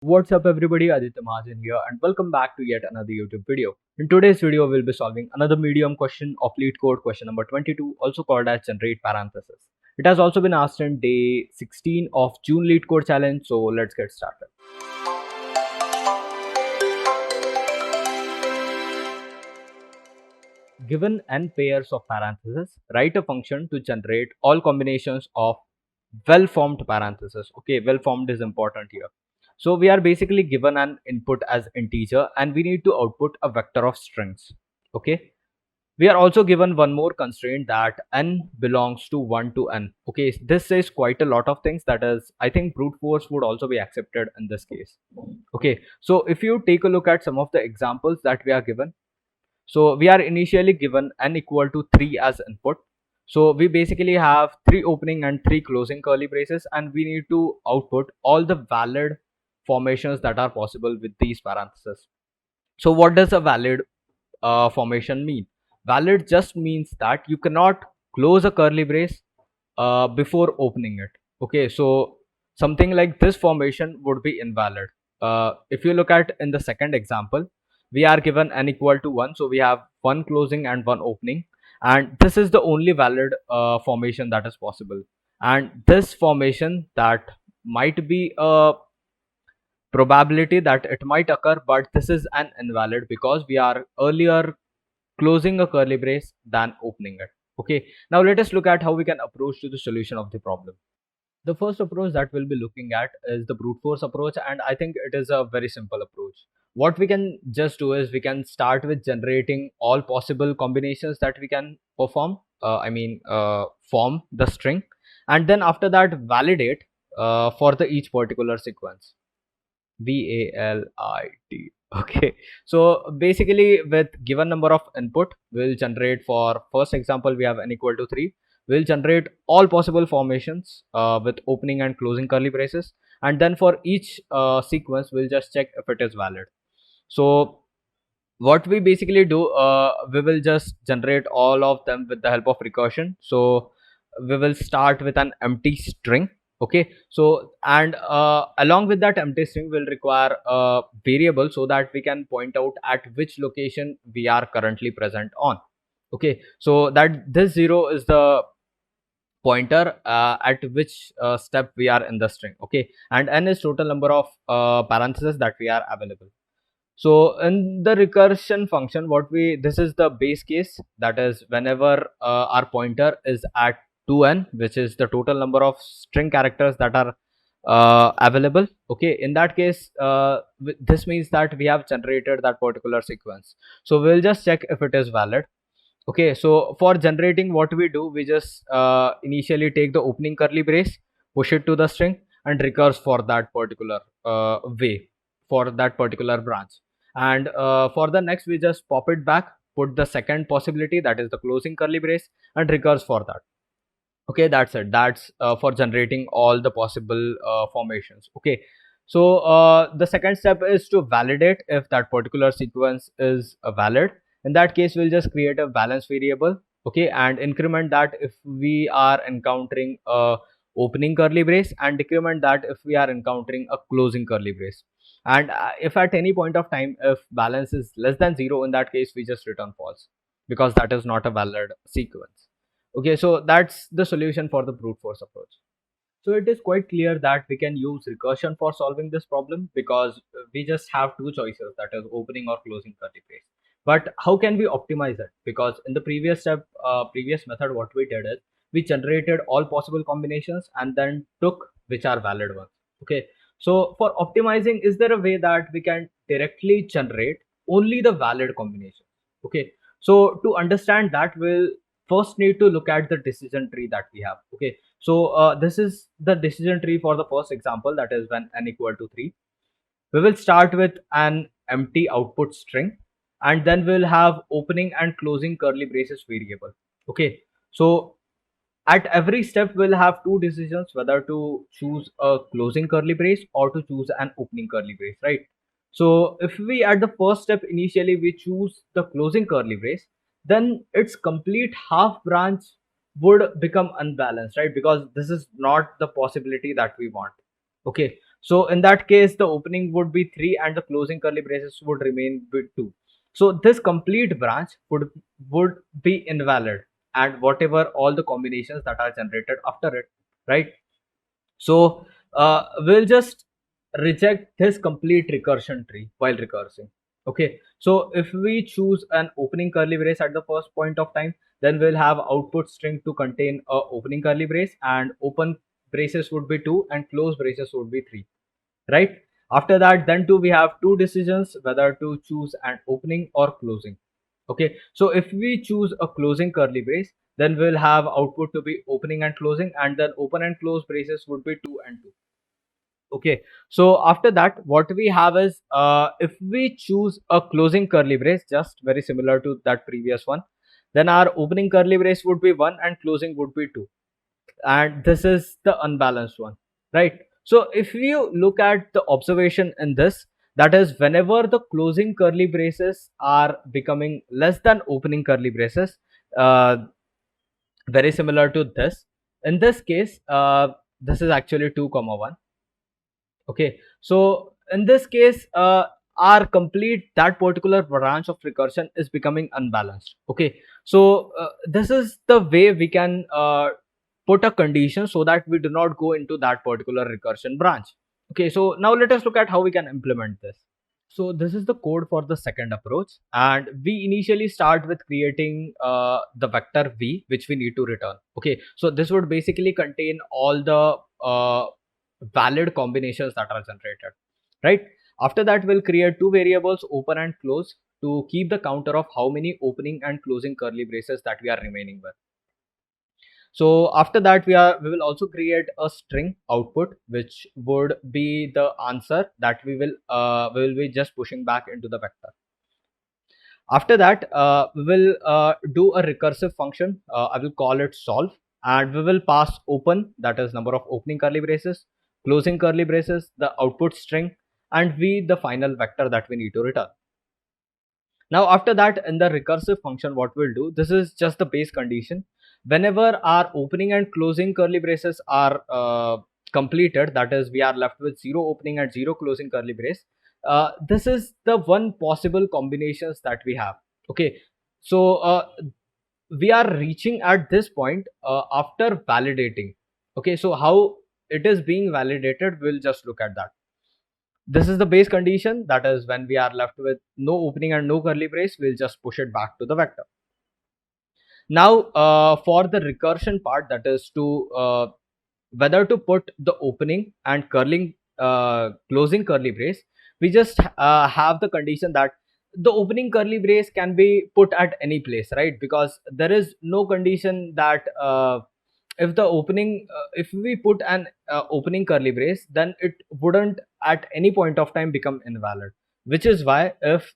What's up everybody, Aditya Mahajan here and welcome back to yet another YouTube video. In today's video, we'll be solving another medium question of LeetCode question number 22, also called as generate parenthesis. It has also been asked in day 16 of June LeetCode challenge, so let's get started. Given n pairs of parentheses, write a function to generate all combinations of well-formed parentheses. Okay, well-formed is important here. So we are basically given an input as integer and we need to output a vector of strings. Okay, we are also given one more constraint that n belongs to 1 to n. Okay, this says quite a lot of things. That is, I think brute force would also be accepted in this case. Okay, so if you take a look at some of the examples that we are given, so we are initially given n equal to 3 as input. So we basically have 3 opening and 3 closing curly braces, and we need to output all the valid formations that are possible with these parentheses. So what does a valid formation mean? Valid just means that you cannot close a curly brace before opening it. Okay, so something like this formation would be invalid. If you look at in the second example, we are given n equal to 1, so we have one closing and one opening, and this is the only valid formation that is possible. And this formation, that might be a probability that it might occur, but this is an invalid because we are earlier closing a curly brace than opening it. Okay, now let us look at how we can approach to the solution of the problem. The first approach that we'll be looking at is the brute force approach, and I think it is a very simple approach. What we can just do is we can start with generating all possible combinations that we can perform, form the string, and then after that validate for the each particular sequence. VALIT. Okay, so basically with given number of input, we'll generate, for first example we have n equal to 3, we'll generate all possible formations with opening and closing curly braces, and then for each sequence we'll just check if it is valid. So what we basically do, we will just generate all of them with the help of recursion. So we will start with an empty string. Okay, so and along with that empty string we'll require a variable so that we can point out at which location we are currently present on. Okay, so that this 0 is the pointer at which step we are in the string. Okay, and n is total number of parentheses that we are available. So in the recursion function, what we, this is the base case, that is whenever our pointer is at 2n, which is the total number of string characters that are available. Okay, in that case, this means that we have generated that particular sequence. So we'll just check if it is valid. Okay, so for generating, what we do, we just initially take the opening curly brace, push it to the string, and recurse for that particular way, for that particular branch. And for the next, we just pop it back, put the second possibility, that is the closing curly brace, and recurse for that. Okay, that's it. That's for generating all the possible formations. Okay, so the second step is to validate if that particular sequence is valid. In that case, we'll just create a balance variable. Okay, and increment that if we are encountering a opening curly brace, and decrement that if we are encountering a closing curly brace. And if at any point of time, if balance is less than 0, in that case we just return false, because that is not a valid sequence. Okay, so that's the solution for the brute force approach. So it is quite clear that we can use recursion for solving this problem, because we just have two choices, that is opening or closing curly brace. But how can we optimize it? Because in the previous step, previous method, what we did is we generated all possible combinations and then took which are valid ones. Okay, so for optimizing, is there a way that we can directly generate only the valid combinations? Okay, so to understand that, we'll first need to look at the decision tree that we have. Okay, so this is the decision tree for the first example, that is when n equal to 3. We will start with an empty output string, and then we'll have opening and closing curly braces variable. Okay, so at every step we'll have two decisions, whether to choose a closing curly brace or to choose an opening curly brace, right? So if we at the first step initially we choose the closing curly brace, then its complete half branch would become unbalanced, right? Because this is not the possibility that we want. Okay, So in that case, the opening would be 3 and the closing curly braces would remain with 2. So this complete branch would be invalid, and whatever all the combinations that are generated after it, right? So we'll just reject this complete recursion tree while recursing. Okay, so if we choose an opening curly brace at the first point of time, then we'll have output string to contain a opening curly brace, and open braces would be 2 and close braces would be 3, right? After that, then too, we have two decisions whether to choose an opening or closing. Okay, so if we choose a closing curly brace, then we'll have output to be opening and closing, and then open and close braces would be 2 and 2. Okay, so after that, what we have is, if we choose a closing curly brace, just very similar to that previous one, then our opening curly brace would be 1 and closing would be 2, and this is the unbalanced one, right? So if you look at the observation in this, that is, whenever the closing curly braces are becoming less than opening curly braces, uh, very similar to this, in this case, this is actually 2 comma 1. Okay, so in this case, our complete that particular branch of recursion is becoming unbalanced. Okay, so this is the way we can put a condition so that we do not go into that particular recursion branch. Okay, so now let us look at how we can implement this. So this is the code for the second approach, and we initially start with creating the vector v which we need to return. Okay, so this would basically contain all the valid combinations that are generated, right? After that, we'll create two variables, open and close, to keep the counter of how many opening and closing curly braces that we are remaining with. So after that, we will also create a string output which would be the answer that we will be just pushing back into the vector. After that, we will do a recursive function. I will call it solve, and we will pass open, that is number of opening curly braces, closing curly braces, the output string, and v, the final vector that we need to return. Now after that, in the recursive function, what we'll do, this is just the base condition. Whenever our opening and closing curly braces are completed, that is, we are left with 0 opening and 0 closing curly brace, this is the one possible combinations that we have. Okay, so we are reaching at this point after validating. Okay, so how it is being validated, we'll just look at that. This is the base condition, that is, when we are left with no opening and no curly brace, we'll just push it back to the vector. Now for the recursion part, that is to whether to put the opening and closing curly brace, we just have the condition that the opening curly brace can be put at any place, right? Because there is no condition that if the opening if we put an opening curly brace, then it wouldn't at any point of time become invalid, which is why if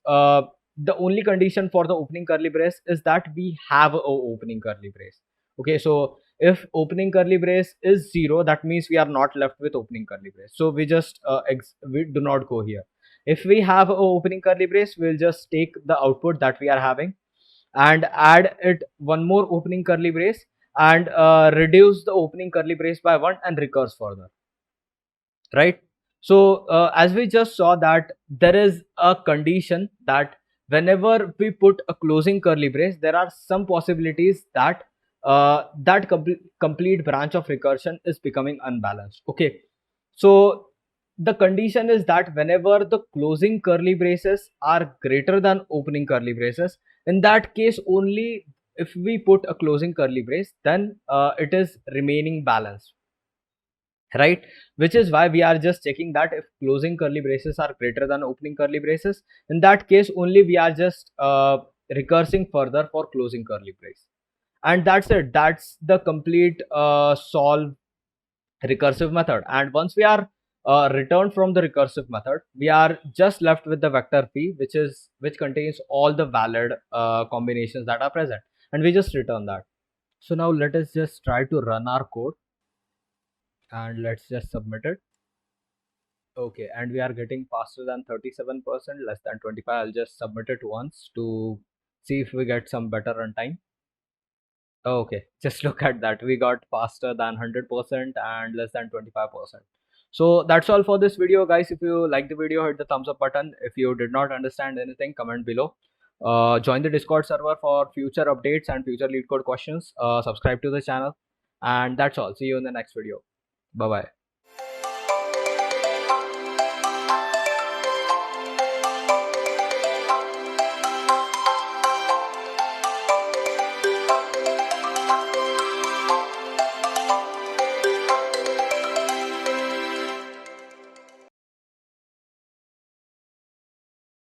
the only condition for the opening curly brace is that we have a opening curly brace. Okay, so if opening curly brace is 0, that means we are not left with opening curly brace, so we just we do not go here. If we have a opening curly brace, we'll just take the output that we are having and add it one more opening curly brace, and reduce the opening curly brace by 1 and recurse further, right? So as we just saw that there is a condition that whenever we put a closing curly brace, there are some possibilities that complete branch of recursion is becoming unbalanced. Okay, so the condition is that whenever the closing curly braces are greater than opening curly braces, in that case only, if we put a closing curly brace, then it is remaining balanced, right? Which is why we are just checking that if closing curly braces are greater than opening curly braces, in that case only we are just recursing further for closing curly brace. And that's it, that's the complete solve recursive method. And once we are returned from the recursive method, we are just left with the vector p, which contains all the valid combinations that are present, and we just return that. So now let us just try to run our code, and let's just submit it. Okay, and we are getting faster than 37%, less than 25. I'll just submit it once to see if we get some better runtime. Okay, just look at that. We got faster than 100% and less than 25%. So that's all for this video, guys. If you like the video, hit the thumbs up button. If you did not understand anything, comment below. Join the Discord server for future updates and future lead code questions. Subscribe to the channel, and that's all. See you in the next video. Bye bye.